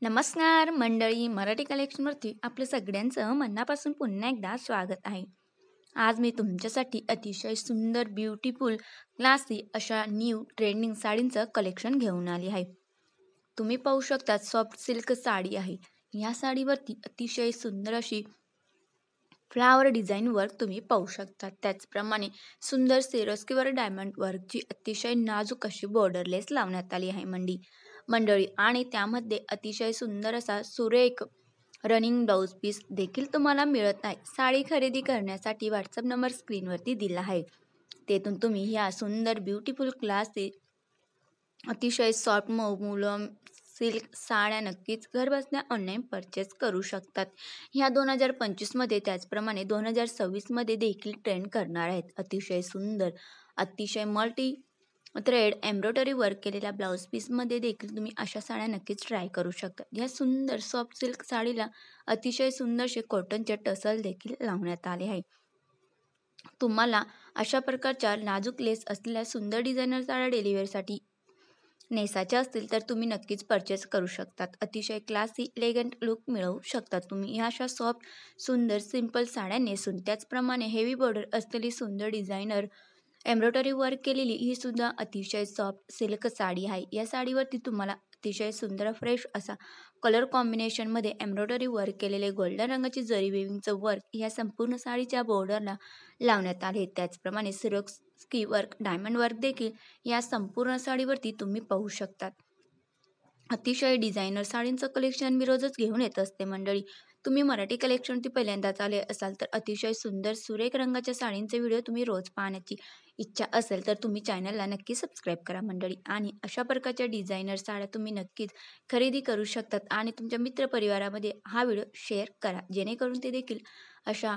नमस्कार मंडळी, मराठी कलेक्शनवरती आपलं सगळ्यांचं मनापासून पुन्हा एकदा स्वागत आहे. आज मी तुमच्यासाठी अतिशय सुंदर, ब्युटिफुल, क्लासी अशा न्यू ट्रेंडिंग साडींचं कलेक्शन घेऊन आली आहे. तुम्ही पाहू शकता सॉफ्ट सिल्क साडी आहे. या साडीवरती अतिशय सुंदर अशी फ्लावर डिझाईन वर्क तुम्ही पाहू शकता. त्याचप्रमाणे सुंदर सिरोस्कीवर डायमंड वर्कची अतिशय नाजूक अशी बॉर्डरलेस लावण्यात आली आहे मंडळी आणि त्यामध्ये अतिशय सुंदर असा सुरेख रनिंग ब्लाऊज पीस देखील तुम्हाला मिळत आहे. साडी खरेदी करण्यासाठी व्हॉट्सअप नंबर स्क्रीनवरती दिला आहे. तेथून तुम्ही ह्या सुंदर ब्युटिफुल क्लासचे अतिशय सॉफ्ट मुलम सिल्क साड्या नक्कीच घर बसल्या ऑनलाईन परचेस करू शकतात. ह्या 2025मध्ये त्याचप्रमाणे 2026मध्ये देखील ट्रेंड करणार आहेत. अतिशय सुंदर, अतिशय मल्टी थ्रेड एम्ब्रॉयडरी वर्क केलेल्या ब्लाऊज पीसमध्ये देखील तुम्ही अशा साड्या नक्कीच ट्राय करू शकता. या सुंदर सॉफ्ट सिल्क साडीला अतिशय सुंदरसे कॉटनचे टसल देखील लावण्यात आले आहे. तुम्हाला अशा प्रकारच्या नाजूक लेस असलेल्या सुंदर डिझायनर साड्या डिलिव्हरीसाठी नेसाच्या असतील तर तुम्ही नक्कीच परचेस करू शकतात. अतिशय क्लासी एलिगंट लुक मिळवू शकतात तुम्ही ह्या अशा सॉफ्ट सुंदर सिंपल साड्या नेसून. त्याचप्रमाणे हेवी बॉर्डर असलेली सुंदर डिझायनर एम्ब्रॉयडरी वर्क केलेली ही सुद्धा अतिशय सॉफ्ट सिल्क साडी आहे. या साडीवरती तुम्हाला अतिशय सुंदर फ्रेश असा कलर कॉम्बिनेशनमध्ये एम्ब्रॉयडरी वर्क केलेले गोल्डन रंगाची जरी वेविंगचं वर्क या संपूर्ण साडीच्या बॉर्डरला लावण्यात आले. त्याचप्रमाणे सिरोस्की वर्क डायमंड वर्क देखील या संपूर्ण साडीवरती तुम्ही पाहू शकतात. अतिशय डिझायनर साडींचं कलेक्शन मी रोजच घेऊन येत असते मंडळी. तुम्ही मराठी कलेक्शनवरती पहिल्यांदाच आले असाल तर अतिशय सुंदर सुरेख रंगाच्या साडींचे व्हिडिओ तुम्ही रोज पाहण्याची इच्छा असेल तर तुम्ही चॅनलला नक्की सबस्क्राईब करा मंडळी. आणि अशा प्रकारच्या डिझायनर साड्या तुम्ही नक्कीच खरेदी करू शकतात आणि तुमच्या मित्रपरिवारामध्ये हा व्हिडिओ शेअर करा जेणेकरून ते देखील अशा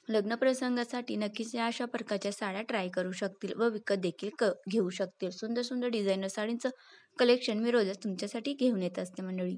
लग्नप्रसंगासाठी नक्कीच या अशा प्रकारच्या साड्या ट्राय करू शकतील व विकत देखील घेऊ शकतील. सुंदर सुंदर डिझायनर साडींचं कलेक्शन मी रोजच तुमच्यासाठी घेऊन येत असते मंडळी.